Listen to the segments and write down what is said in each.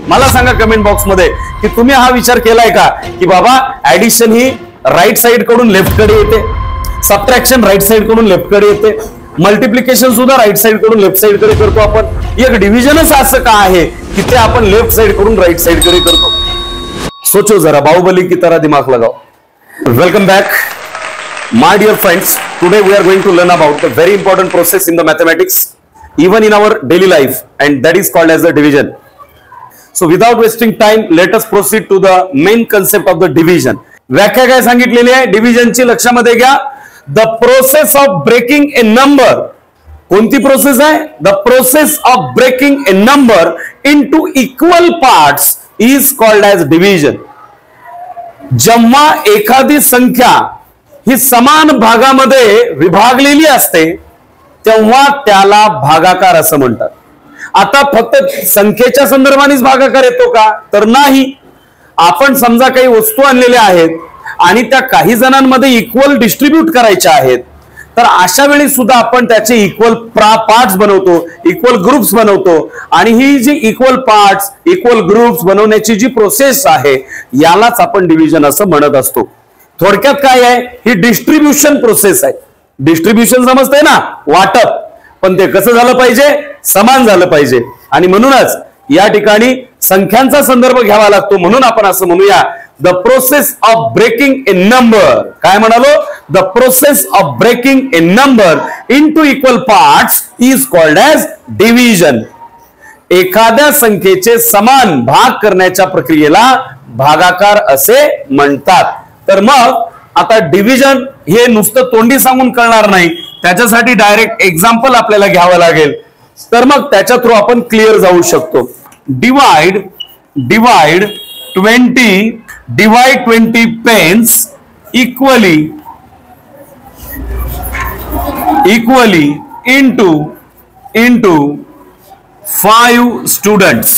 मला सांगा comment box मध्ये की तुम्ही हा विचार केलाय का की बाबा ऍडिशन ही राईट साइड कडून लेफ्ट कडे येते, सबट्रॅक्शन राईट साइड कडून लेफ्ट कडे येते, मल्टिप्लिकेशन सुद्धा राईट साइड कडून लेफ्ट साइड कडे करतो आपण. एक डिव्हिजनच असं का आहे की ते आपण लेफ्ट साइड कडून राईट साइड कडे करतो. सोचो जरा, बाहुबली की तरह दिमाग लगाओ. Welcome back my dear friends. Today we are going to learn about a very important process in the mathematics, even in our daily life, and that is called as the division. So without wasting time, let us proceed to the main concept of the division. व्याख्या काय सांगितलेली आहे डिव्हिजनची, लक्षामध्ये घ्या. The process of breaking a number. कोणती process आहे? The process of breaking a number into equal parts is called as division. जेव्हा एखादी संख्या ही समान भागामध्ये विभागलेली असते तेव्हा त्याला भागाकार असं म्हणतात. आता फक्त संख्येच्या संदर्भानेच भागाकार येतो का? तर नाही. आपण समजा काही वस्तू आणलेल्या आहेत आणि त्या काही जणांमध्ये इक्वल डिस्ट्रीब्यूट करायच्या आहेत, तर अशा वेळी सुद्धा आपण त्याचे इक्वल पार्ट्स बनवतो, इक्वल ग्रुप्स बनवतो. आणि ही जी इक्वल पार्ट्स, इक्वल ग्रुप्स बनवण्याची जी प्रोसेस आहे यालाच आपण डिव्हिजन असं म्हणत असतो. थोडक्यात काय आहे? ही डिस्ट्रीब्युशन प्रोसेस आहे. डिस्ट्रीब्युशन समजतंय ना, वाटप. पण ते कसं झालं पाहिजे? समान झालं पाहिजे. आणि म्हणूनच या ठिकाणी संख्यांचा संदर्भ घ्यावा लागतो. म्हणून आपण असं म्हणूया, the process of breaking a number. काय म्हणालो? The process of breaking a number into equal parts is called as division. एखाद्या संख्येचे समान भाग करण्याच्या प्रक्रियेला भागाकार असे म्हणतात. तर मग आता डिव्हिजन हे नुसतं तोंडी सांगून कळणार नाही, त्याच्यासाठी डायरेक्ट एक्झाम्पल आपल्याला घ्यावं लागेल. तर मग त्याच्या थ्रू आपण क्लिअर जाऊ शकतो. Divide 20 pens equally into 5 students.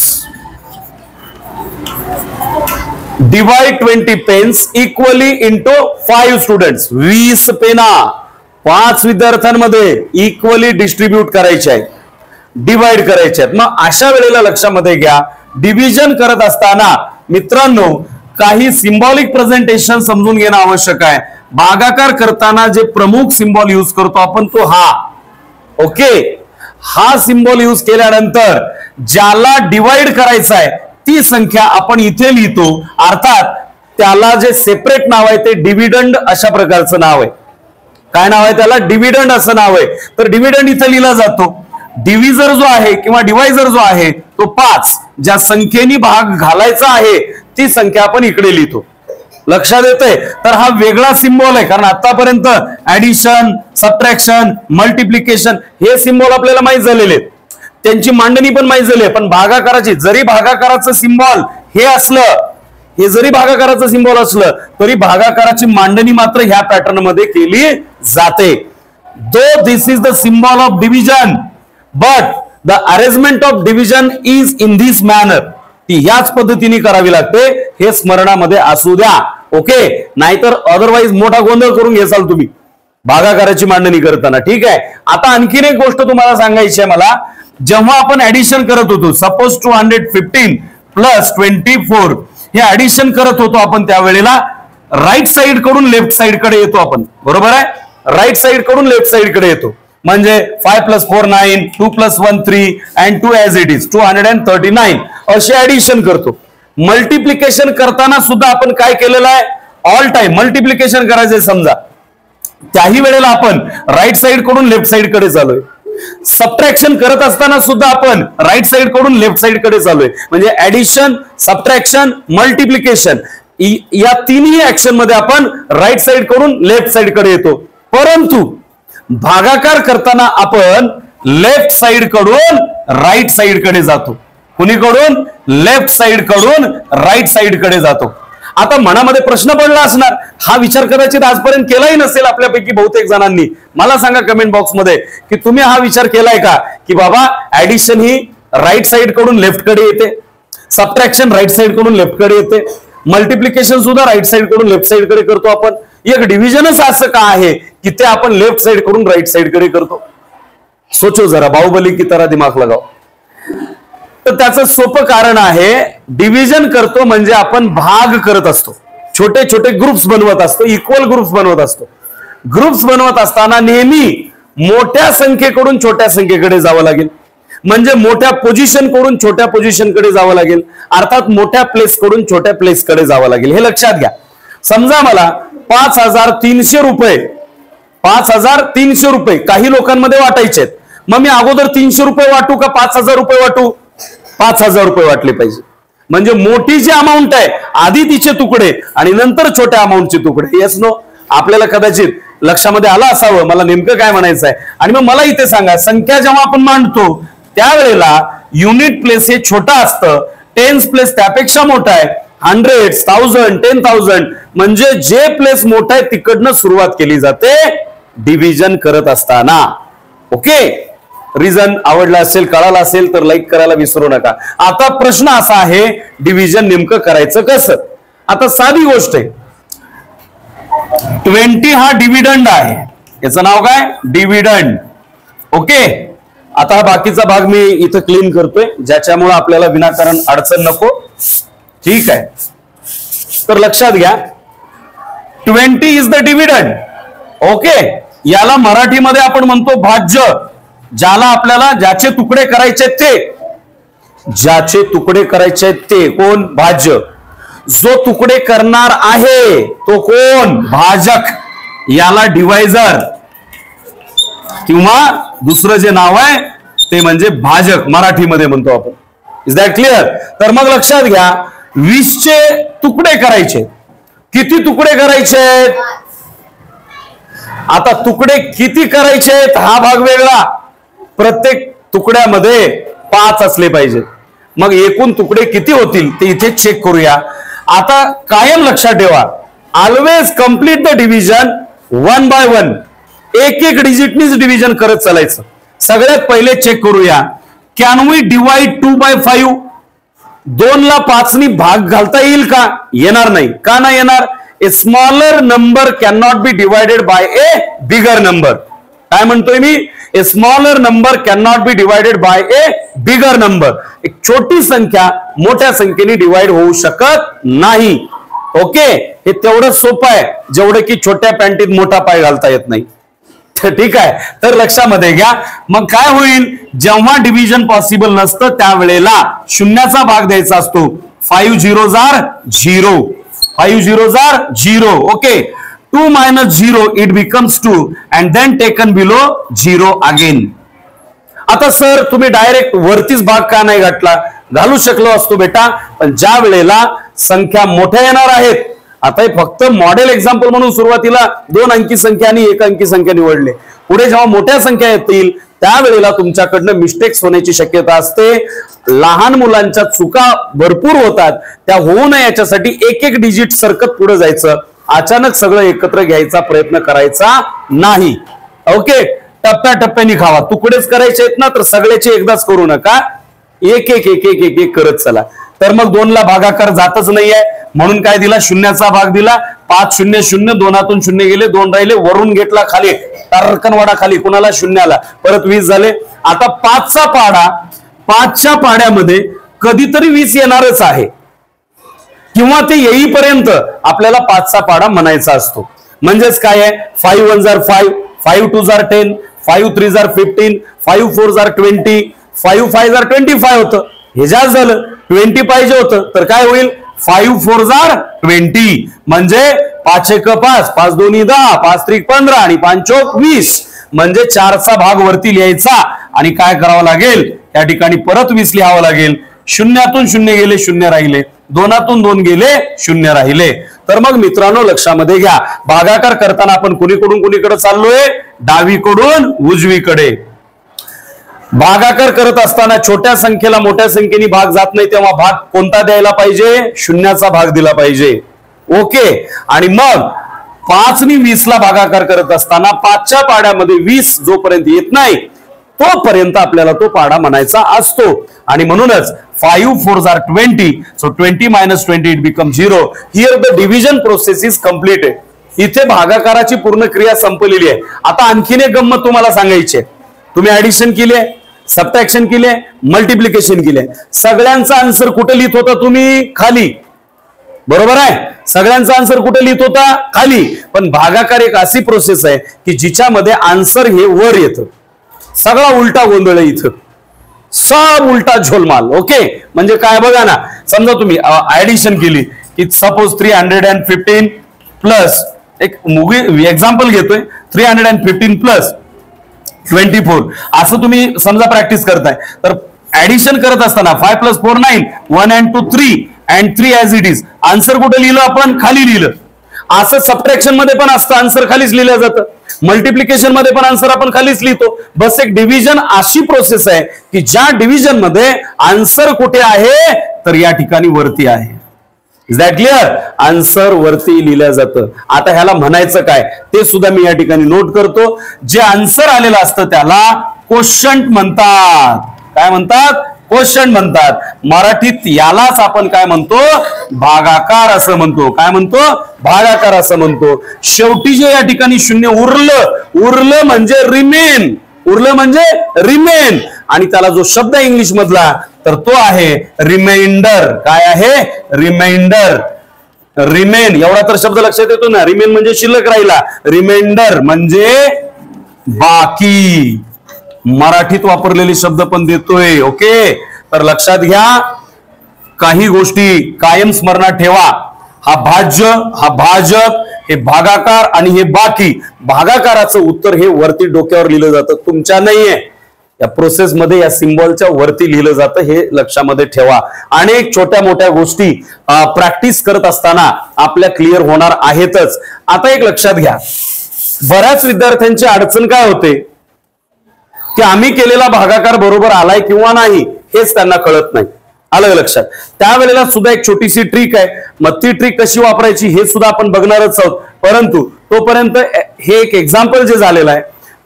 Divide 20 pens equally into 5 students. 20 पेना 5 विद्यार्थ्यांमध्ये इक्वली डिस्ट्रीब्यूट करायचे आहेत, डिवाइड करायचे आहेत. मग अशा वेळेला लक्षामध्ये घ्या, डिव्हिजन करत असताना मित्रांनो काही सिंबॉलिक प्रेझेंटेशन समजून घेणं आवश्यक आहे. भागाकार करताना जे प्रमुख सिंबॉल यूज करतो आपण तो हा. ओके, हा सिंबॉल यूज केल्यानंतर ज्याला डिवाइड करायचा आहे ती संख्या आपण इथे लिहितो. अर्थात त्याला जे सेपरेट नाव आहे ते डिव्हिडंड अशा प्रकारचं नाव आहे. काय नाव आहे त्याला? डिव्हिडंड असं नाव आहे. तर डिव्हिडंड इथे लिहिला जातो. डिव्हिजर जो आहे किंवा डिवायझर जो आहे तो 5. ज्या संख्येने भाग घालायचा आहे ती संख्या आपण इकडे लिहितो. लक्षात येतंय? तर हा वेगळा सिंबॉल आहे, कारण आतापर्यंत ऍडिशन, सबट्रॅक्शन, मल्टिप्लिकेशन हे सिंबॉल आपल्याला माहित झालेले आहेत, त्यांची मांडणी पण माहित झाली आहे. पण भागाकाराची, जरी भागाकाराचं सिंबॉल हे असलं, हे जरी भागाकाराचं सिंबॉल असलं तरी भागाकाराची मांडणी मात्र ह्या पॅटर्न मध्ये केली जाते. Though this is the symbol of division but the arrangement of division is in this manner. ती ह्याच पद्धतीने करावी लागते, हे स्मरणामध्ये असू द्या. ओके, नाहीतर अदरवाईज मोठा गोंधळ करून घ्याल तुम्ही भागाकाराची मांडणी करताना. ठीक आहे. आता आणखीन एक गोष्ट तुम्हाला सांगायची आहे मला. जेव्हा आपण ऍडिशन करत होतो, सपोज 215 प्लस 24 हे ऍडिशन करत होतो आपण, त्यावेळेला राईट साइड कडून लेफ्ट साइड कडे येतो आपण. बरोबर आहे? राईट साइड कडून लेफ्ट साइड कडे येतो. म्हणजे 5 + 4 9, 2 + 1 3 and 2 as it is 239 असे ऍडिशन करतो. मल्टिप्लिकेशन करताना सुद्धा आपण काय केलेलं आहे? ऑल टाइम मल्टिप्लिकेशन करायचंय समजा, त्याही वेळेला आपण राईट साइड कडून लेफ्ट साइड कडे चालूय. सबट्रॅक्शन करत असताना सुद्धा आपण राईट साइड कडून लेफ्ट साइड कडे चालूय. म्हणजे ऍडिशन, सबट्रॅक्शन, मल्टिप्लिकेशन या तिन्ही ऍक्शन मध्ये आपण राईट साइड कडून लेफ्ट साइड कडे येतो. परंतु भागाकार करताना आपण लेफ्ट साइड कडून राईट साइड कडे जातो. कुणीकडून? लेफ्ट साइड कडून राईट साइड कडे जातो. आता मनामध्ये प्रश्न पडला असणार, हा विचार कदाचित आजपर्यंत केलाही नसेल आपल्यापैकी बहुतेक जणांनी. मला सांगा कमेंट बॉक्स मध्ये की तुम्ही हा विचार केलाय का की बाबा ऍडिशन ही राईट साइड कडून लेफ्ट कडे येते, सबट्रॅक्शन राईट साइड कडून लेफ्ट कडे येते, मल्टिप्लिकेशन सुद्धा राईट साइड कडून लेफ्ट साइड कडे करतो आपण. एक डिव्हिजनच असं का आहे की ते आपण लेफ्ट साइड कडून राईट साइड कडे करतो. सोचो जरा, बाहुबली की तरह दिमाग लगाओ. तर त्याचं सोपं कारण आहे, डिव्हिजन करतो म्हणजे आपण भाग करत असतो, छोटे छोटे ग्रुप्स बनवत असतो, इक्वल ग्रुप्स बनवत असतो. ग्रुप्स बनवत असताना नेहमी मोठ्या संख्येकडून छोट्या संख्येकडे जावं लागेल, म्हणजे मोठ्या पोझिशन कडून छोट्या पोझिशनकडे जावं लागेल, अर्थात मोठ्या प्लेस कडून छोट्या प्लेसकडे जावं लागेल. हे लक्षात घ्या. समजा मला 5,300 रुपये 5,300 रुपये काही लोकांमध्ये वाटायचे आहेत. मग मी अगोदर 300 रुपये वाटू का 5,000 रुपये वाटू? 5,000 रुपये वाटले पाहिजे. म्हणजे मोठी जी अमाऊंट आहे आधी तिचे तुकडे आणि नंतर छोट्या अमाऊंटचे तुकडे. Yes no? आपल्याला कदाचित लक्षामध्ये आलं असावं मला नेमकं काय म्हणायचं आहे. आणि मग मला इथे सांगा, संख्या जेव्हा आपण मांडतो त्यावेळेला युनिट प्लेस हे छोटा असतं, टेन्स प्लेस त्यापेक्षा मोठा आहे, हंड्रेड, 1000, 10,000 म्हणजे जे प्लेस मोठा आहे तिकडनं सुरुवात केली जाते डिव्हिजन करत असताना. ओके, रिझन आवडला असेल, कळाला असेल तर लाईक करायला विसरू नका. आता प्रश्न असा आहे, डिव्हिजन नेमकं करायचं कसं? आता साधी गोष्ट आहे, 20 हा डिव्हिडंड आहे, याचं नाव काय? डिव्हिडंड. ओके, आता हा बाकीचा भाग मी इथं क्लीन करतोय ज्याच्यामुळे आपल्याला विनाकारण अडचण नको. ठीक आहे, तर लक्षात घ्या 20 इज द डिव्हिडंड. ओके, याला मराठीमध्ये आपण म्हणतो भाज्य. ज्याला आपल्याला ज्याचे तुकडे करायचे ते कोण? भाज्य. जो तुकडे करणार आहे तो कोण? भाजक. याला डिवायझर किंवा दुसरं जे नाव आहे ते म्हणजे भाजक मराठीमध्ये म्हणतो आपण. Is that clear? तर मग लक्षात घ्या, 20चे तुकडे करायचे. किती तुकडे करायचे? आता तुकडे किती करायचे हा भाग वेगळा, प्रत्येक तुकड्यामध्ये 5 असले पाहिजेत. मग एकूण तुकडे किती होतील ते इथे चेक करूया. आता कायम लक्षात ठेवा, always complete the division 1 by 1. एक एक डिजिटनीच डिव्हिजन करत चालायचं. सगळ्यात पहिले चेक करूया, कॅन वी डिवाइड 2 by 5? 2 ला 5 नी भाग घालता येईल का? येणार नाही. का नाही येणार? A smaller number can not be divided by a bigger number. काय म्हणतोय मी? A smaller number can not be divided by a bigger number. एक छोटी संख्या मोठ्या संख्येने डिवाइड होऊ शकत नाही. ओके, हे तेवढं सोपं आहे जेवढं की छोट्या पॅन्टीत मोठा पाय घालता येत नाही. ठीक आहे, तर लक्षामध्ये घ्या. मग काय होईल, जेव्हा डिव्हिजन पॉसिबल नसतं त्यावेळेला शून्याचा भाग द्यायचा असतो. 5 zeros are 0. 5 zeros are 0. Okay, 2 minus 0 it becomes 2 and then taken below 0 again. आता सर तुम्ही डायरेक्ट वरतीच भाग का नाही घातला? घालू शकलो असतो बेटा, पण ज्या वेळेला संख्या मोठ्या येणार आहेत, आता हे फक्त मॉडेल एक्झाम्पल म्हणून सुरुवातीला 2 अंकी संख्या आणि 1 अंकी संख्या निवडले. पुढे जेव्हा मोठ्या संख्या येतील त्यावेळेला तुमच्याकडनं मिस्टेक्स होण्याची शक्यता असते. लहान मुलांच्या चुका भरपूर होतात, त्या होऊ नये याच्यासाठी एक एक डिजिट सरकत पुढे जायचं. अचानक सगळं एकत्र घ्यायचा प्रयत्न करायचा नाही. ओके, टप्प्याटप्प्याने खावा. तुकडेच करायचे आहेत ना तर सगळ्याचे एकदाच करू नका, एक एक एक एक एक एक करत चला. तर मग 2 ला भागाकार जातच नाहीये म्हणून काय दिला? शून्याचा भाग दिला. 5 0 0, 2 शून्य गेले, 2 राहिले, वरून घेतला खाली, टारकनवाडा खाली, कुणाला? शून्याला. परत 20 झाले. आता 5चा पाडा, 5च्या पाड्यामध्ये कधीतरी 20 येणारच आहे किंवा ते येईपर्यंत आपल्याला 5चा पाडा म्हणायचा असतो. म्हणजेच काय आहे? 5 1s are 5, 5 2s are 10, 5 3s are 15, 5 4s are 20, 5 5s are 25 होतं. हे जास्त झालं, 20 पाहिजे होतं तर काय होईल? 5 4s are 20. म्हणजे 5 1 5, 5 2 10, 5 3 15 आणि 5 4 20. म्हणजे 4चा भाग वरती लिहायचा आणि काय करावं लागेल? त्या ठिकाणी परत 20 लिहावं लागेल. शून्यातून 0 गेले, 0 राहिले, 2तून 2 गेले, 0 राहिले. तर मग मित्रांनो लक्षामध्ये घ्या, भागाकार करताना आपण कुणीकडून कुणीकडे चाललोय? डावीकडून उजवीकडे. भागाकार करत असताना छोट्या संख्येला मोठ्या संख्येने भाग जात नाही, तेव्हा भाग कोणता द्यायला पाहिजे? शून्याचा भाग दिला पाहिजे. ओके, आणि मग 5 नी 20 ला भागाकार करत असताना 5च्या पाड्यामध्ये 20 जोपर्यंत येत नाही तोपर्यंत आपल्याला तो पाडा म्हणायचा असतो. आणि म्हणूनच 5 4s are 20, so 20 minus 20 it becomes 0. Here the division process is completed. इथे भागाकाराची पूर्ण क्रिया संपलेली आहे. आता आणखीन एक गंमत तुम्हाला सांगायची आहे. तुम्ही ऍडिशन केली आहे, सबट्रॅक्शन केले, मल्टिप्लिकेशन केले, सगळ्यांचा आन्सर कुठे लिहित होता तुम्ही? खाली. बरोबर आहे, सगळ्यांचा आन्सर कुठे लिहित होता? खाली. पण भागाकार एक अशी प्रोसेस आहे की जिच्यामध्ये आन्सर हे वर येतं. सगळा उलटा गोंधळ आहे इथं, सब उलटा झोलमाल. ओके, म्हणजे काय बघा ना, समजा तुम्ही ऍडिशन केली की सपोज 315 प्लस, एक एक्झाम्पल घेतोय, 315 प्लस 24 असं तुम्ही समजा प्रॅक्टिस करताय, तर ऍडिशन करत असताना 5 + 4 9, 1 and 2 3 and 3 as it is. Answer कुठे लिहिलं आपण? खाली लिहिलं. असं सबट्रॅक्शन मध्ये पण असतं, आन्सर खालीच लिहिलं जातं. मल्टिप्लिकेशन मध्ये पण आन्सर आपण खालीच लिहितो. बस एक डिव्हिजन अशी प्रोसेस आहे की ज्या डिव्हिजन मध्ये आन्सर कुठे आहे? तर या ठिकाणी वरती आहे. Is that clear? आन्सर वरती लिहिलं जातं. आता ह्याला म्हणायचं काय ते सुद्धा मी या ठिकाणी नोट करतो. जे आन्सर आलेलं असतं त्याला क्वोशंट म्हणतात. काय म्हणतात? क्वोशंट म्हणतात. मराठीत यालाच आपण काय म्हणतो? भागाकार असं म्हणतो. काय म्हणतो? भागाकार असं म्हणतो. शेवटी जे या ठिकाणी शून्य उरलं म्हणजे रिमेन. उरलं म्हणजे रिमेन. आणि त्याला जो शब्द आहे इंग्लिश मधला तर तो आहे रिमाइंडर. काय आहे? रिमाइंडर. रिमेन एवढा तर शब्द लक्षात येतो ना. रिमेन म्हणजे शिल्लक राहिला, रिमाइंडर म्हणजे बाकी. मराठीत वापरलेले शब्द पण देतोय. ओके, तर लक्षात घ्या, काही गोष्टी कायम स्मरणात ठेवा. हा भाज्य, हा भाजक, हे भागाकार आणि हे बाकी. भागाकाराचं उत्तर हे वरती डोक्यावर लिहिलं जातं, तुमच्या नाहीये. या प्रोसेस मध्ये या सिम्बॉलच्या वरती लिहिलं जातं, हे लक्षामध्ये ठेवा. अनेक छोट्या मोठ्या गोष्टी प्रॅक्टिस करत असताना आपल्या क्लिअर होणार आहेतच. आता एक लक्षात घ्या, बऱ्याच विद्यार्थ्यांची अडचण काय होते की आम्ही केलेला भागाकार बरोबर आलाय किंवा नाही हेच त्यांना कळत नाही. आलं लक्षात? त्यावेळेला सुद्धा एक छोटीशी ट्रिक आहे. मग ती ट्रिक कशी वापरायची हे सुद्धा आपण बघणारच आहोत. परंतु तोपर्यंत हे एक एक्झाम्पल जे झालेलं आहे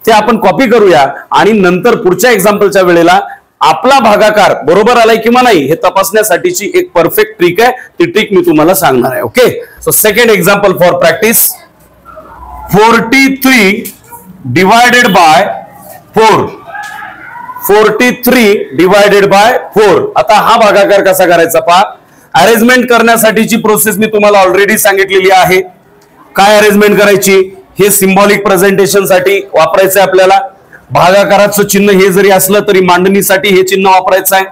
ते आपण कॉपी करूया आणि नंतर पुढच्या एक्झाम्पलच्या वेळेला आपला भागाकार बरोबर आलाय किंवा नाही हे तपासण्यासाठीची एक परफेक्ट ट्रिक आहे. ती ट्रिक मी तुम्हाला सांगणार आहे. Okay, so second example for practice. 43 divided by 4. 43 divided by 4. आता हा भागाकार कसा करायचा पहा. अरेंजमेंट करण्यासाठीची प्रोसेस मी तुम्हाला ऑलरेडी सांगितलेली आहे. काय अरेंजमेंट करायची? हे सिंबॉलिक प्रेझेंटेशन साठी वापरायचं आहे आपल्याला. भागाकाराचं चिन्ह हे जरी असलं तरी मांडणीसाठी हे चिन्ह वापरायचं आहे.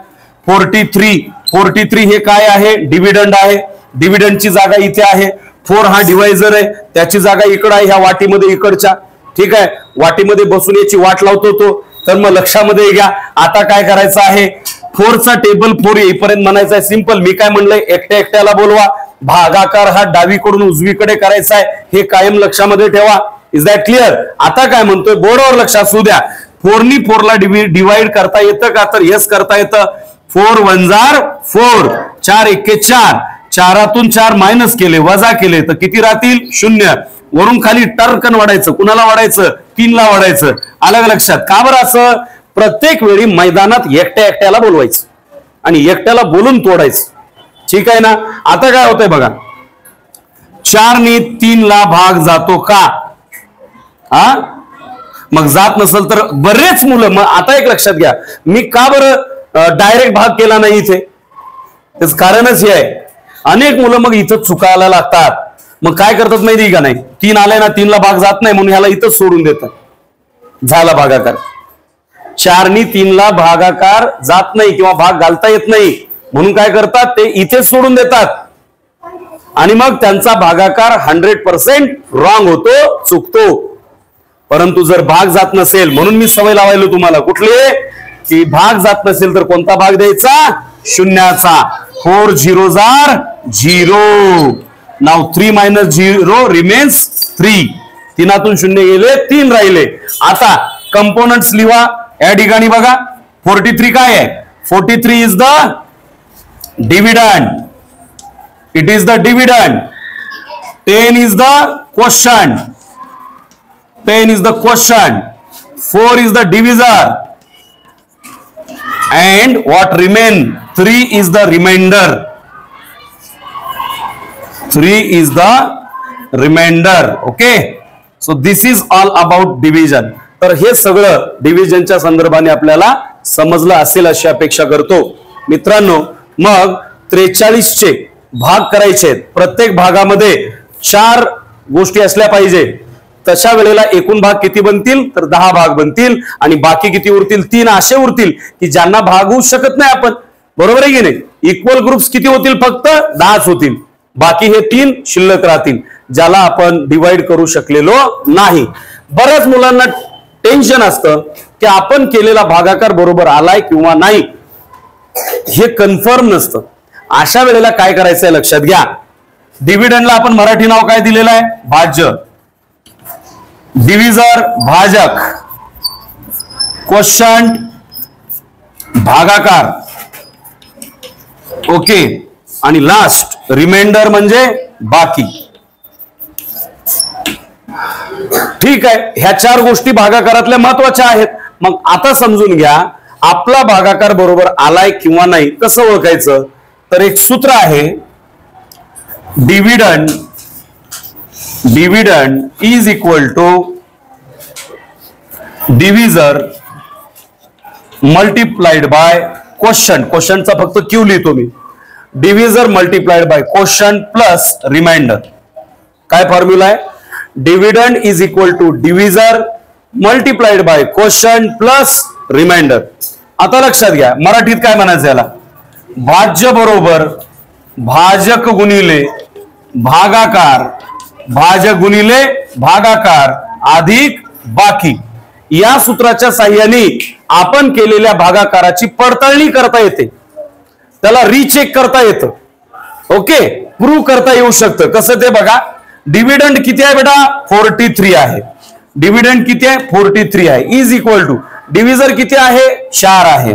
43 हे काय आहे? डिव्हिडंड आहे. डिव्हिडंडची जागा इथे आहे. 4 हा डिवायझर आहे, त्याची जागा इकडं आहे, ह्या वाटीमध्ये इकडच्या. ठीक आहे, वाटीमध्ये बसून याची वाट लावतो तो. तर मग लक्षामध्ये घ्या, आता काय करायचं आहे? 4चा टेबल 4 येईपर्यंत म्हणायचं आहे. सिंपल. मी काय म्हणलंय? एकट्याला बोलवा. भागाकार हा डावीकडून उजवीकडे करायचा आहे, हे कायम लक्षामध्ये ठेवा. Is that clear? आता काय म्हणतोय बोर्डवर लक्ष असू द्या. 4नी 4ला डिवाइड करता येतं का? तर येस करता येतं. 4 1 4, 4 1 4. 4तून 4 मायनस केले, वजा केले तर किती राहतील? 0. वरून खाली टर्कन वाढायचं. कुणाला वाढायचं? 3ला वाढायचं. आलं लक्षात? का बरं असं? प्रत्येक वेळी मैदानात एकट्याला बोलवायचं आणि एकट्याला बोलून तोडायचं. ठीक आहे ना? आता काय होतंय बघा, 4नी 3ला भाग जातो का? हा, मग जात नसेल तर बरेच मुलं. मग आता एक लक्षात घ्या, मी का बरं डायरेक्ट भाग केला नाही इथे? त्याच कारणच हे आहे, अनेक मुलं मग इथं चुकायला लागतात. मग काय करतात माहिती का? नाही 3 आलाय ना, 3ला भाग जात नाही म्हणून ह्याला इथंच सोडून देतात. झाला भागाकार. 4नी 3ला भागाकार जात नाही किंवा भाग घालता येत नाही म्हणून काय करतात? ते इथेच सोडून देतात आणि मग त्यांचा भागाकार 100% रॉंग होतो, चुकतो. परंतु जर भाग जात नसेल, म्हणून मी सवय लावायलो तुम्हाला कुठली की भाग जात नसेल तर कोणता भाग द्यायचा? शून्याचा. 4 0 0. नाव 3 - 0 रिमेन्स 3. 3तून 0 गेले, 3 राहिले. आता कंपोनंट्स लिहा. या ठिकाणी बघा 43 काय आहे? 43 is the dividend. It is the dividend. 10 is the quotient. 10 is the quotient. 4 is the divisor. And what remain? 3 is the remainder. 3 is the remainder. Okay. So this is all about division. तर हे सगळं डिव्हिजनच्या संदर्भाने आपल्याला समजलं असेल अशी अपेक्षा करतो मित्रांनो. मग 43 चे भाग करायचे आहेत. प्रत्येक भागामध्ये 4 गोष्टी असल्या पाहिजे. तशा वेळेला एकूण भाग किती बनतील तर 10 भाग बनतील आणि बाकी किती उरतील 3 असे उरतील की ज्यांना भागवू शकत नाही आपण. बरोबर आहे की नाही. इक्वल ग्रुप्स किती होतील फक्त 10च होतील. बाकी हे 3 शिल्लक राहतील ज्याला आपण डिवाइड करू शकलेलो नाही. बऱ्याच मुलांना टेन्शन असतं की आपण केलेला भागाकार बरोबर आलाय किंवा नाही हे कन्फर्म नसतं. अशा वेळेला काय करायचंय लक्षात घ्या. डिव्हिडंडला आपण मराठी नाव काय दिलेलं आहे भाज्य. डिव्हिजर भाजक, क्वोशंट भागाकार, ओके, आणि लास्ट रिमाइंडर म्हणजे बाकी. ठीक आहे. ह्या 4 गोष्टी भागाकारातल्या महत्वाच्या आहेत. मग आता समजून घ्या आपला भागाकार बरोबर आलाय किंवा नाही कसं ओळखायचं. तर एक सूत्र आहे dividend is equal to divisor multiplied by quotient. क्वोशंटचा फक्त क्यू लिहितो मी. Divisor multiplied by quotient plus remainder. काय फॉर्म्युला आहे. Dividend is equal to divisor multiplied by quotient plus remainder. आता लक्षात घ्या मराठीत काय म्हणायचं याला. भाज्य बरोबर भाजक गुणिले भागाकार, भाजक गुणिले भागाकार अधिक बाकी. या सूत्राच्या साहाय्याने आपण केलेल्या भागाकाराची पडताळणी करता येते. त्याला रिचेक करता येतं. ओके, प्रूव्ह करता येऊ शकतं. कसं ते बघा. डिव्हिडंड किती आहे बेटा 43 आहे. डिव्हिडंड किती आहे 43 आहे. इज इक्वल टू डिव्हिजर किती आहे 4 आहे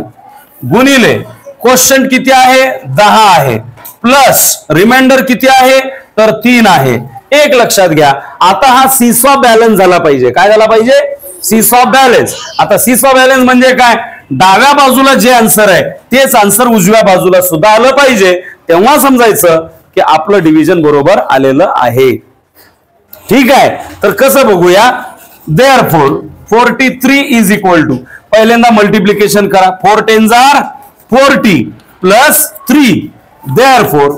गुणिले क्वोशंट किती आहे 10 आहे प्लस रिमाइंडर किती आहे तर 3 आहे. एक लक्षात घ्या आता हा सीसॉ बॅलन्स झाला पाहिजे. काय झाला पाहिजे सीसॉ बॅलन्स. आता सीसॉ बॅलन्स म्हणजे काय. डाव्या बाजूला जे आन्सर आहे तेच आन्सर उजव्या बाजूला सुद्धा आलं पाहिजे. तेव्हा समजायचं की आपलं डिव्हिजन बरोबर आलेलं आहे. ठीक आहे. तर कसं बघूया. देअरफॉर 43 इज इक्वल टू पहिल्यांदा मल्टिप्लिकेशन करा. 4 10 जार 40 plus 3. Therefore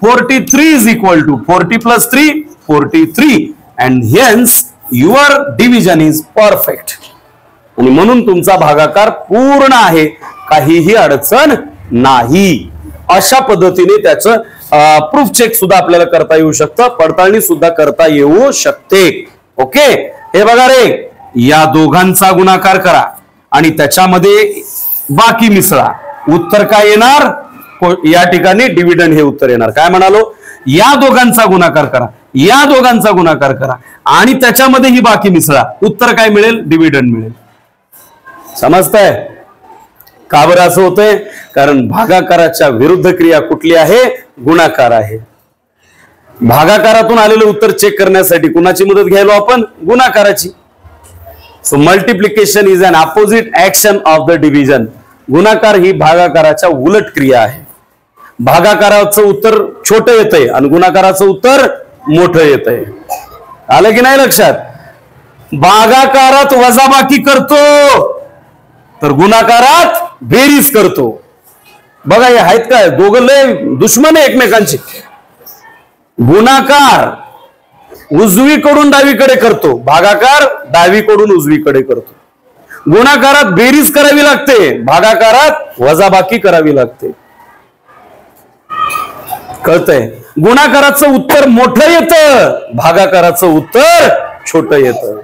43 is equal to 40 plus 3 43 and hence your division is perfect. आणि म्हणून तुमचा भागाकार पूर्ण आहे. काहीही अडचण नाही. अशा पद्धतीने त्याचं प्रूफ चेक सुद्धा आपल्याला करता येऊ शकतं. पडताळणी सुद्धा करता येऊ शकते. ओके. हे बघा रे या दोघांचा गुणाकार करा आणि त्याच्यामध्ये बाकी मिसळा. उत्तर काय येणार या ठिकाणी डिव्हिडंड हे उत्तर येणार. काय म्हणालो या दोघांचा गुणाकार करा, या दोघांचा गुणाकार करा आणि त्याच्यामध्ये ही बाकी मिसळा. उत्तर काय मिळेल डिव्हिडंड मिळेल. समजतंय. का बरं असं होतंय कारण भागाकाराच्या विरुद्ध क्रिया कुठली आहे गुणाकार आहे. भागाकारातून आलेलं उत्तर चेक करण्यासाठी कुणाची मदत घ्यायलो आपण गुणाकाराची. So multiplication is an opposite action of the division. गुणाकार ही भागाकाराच्या उलट क्रिया आहे. भागाकाराचं उत्तर छोटं येतंय आणि गुणाकाराचं उत्तर मोठं येतंय. आलं की नाही लक्षात. भागाकारात वजाबाकी करतो तर गुणाकारात बेरीज करतो. बघा हे आहेत काय दोघं लय दुश्मन आहे एकमेकांचे. गुणाकार उजवीकडून डावीकडे करतो, भागाकार डावीकडून उजवीकडे करतो. गुणाकारात बेरीज करावी लागते, भागाकारात वजाबाकी करावी लागते. कळतंय. गुणाकाराचं उत्तर मोठं येतं, भागाकाराचं उत्तर छोटं येतं.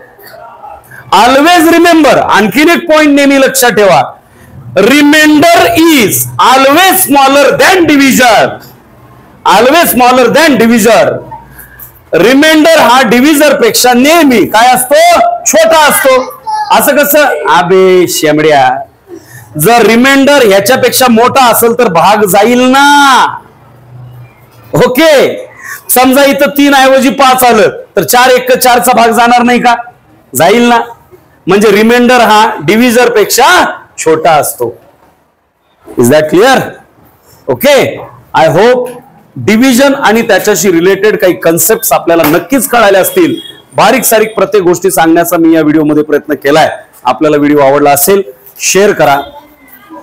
Always remember. आणखीन एक पॉइंट नेहमी लक्षात ठेवा. Remainder is always smaller than divisor. Always smaller than divisor. Remainder हा डिव्हिजर पेक्षा नेहमी काय असतो छोटा असतो. असं कसं आबे शेमड्या. जर रिमाइंडर ह्याच्यापेक्षा मोठा असेल तर भाग जाईल ना. ओके. समजा इथं 3 ऐवजी 5 आलं तर 4 1 4चा भाग जाणार नाही का जाईल ना. म्हणजे रिमाइंडर हा डिव्हिजर पेक्षा छोटा असतो. Is that clear. Okay. I hope division आणि त्याच्याशी रिलेटेड काही कन्सेप्ट आपल्याला नक्कीच कळाले असतील. बारीक सारीक प्रत्येक गोष्टी सांगण्याचा मी या व्हिडिओमध्ये प्रयत्न केलाय. आपल्याला व्हिडिओ आवडला असेल शेअर करा,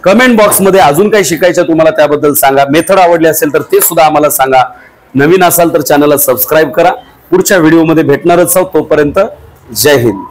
कमेंट बॉक्समध्ये अजून काही शिकायचं तुम्हाला त्याबद्दल सांगा. मेथड आवडली असेल तर ते सुद्धा आम्हाला सांगा. नवीन असाल तर चॅनलला सबस्क्राईब करा. पुढच्या व्हिडिओमध्ये भेटणारच आहोत. तोपर्यंत जय हिंद.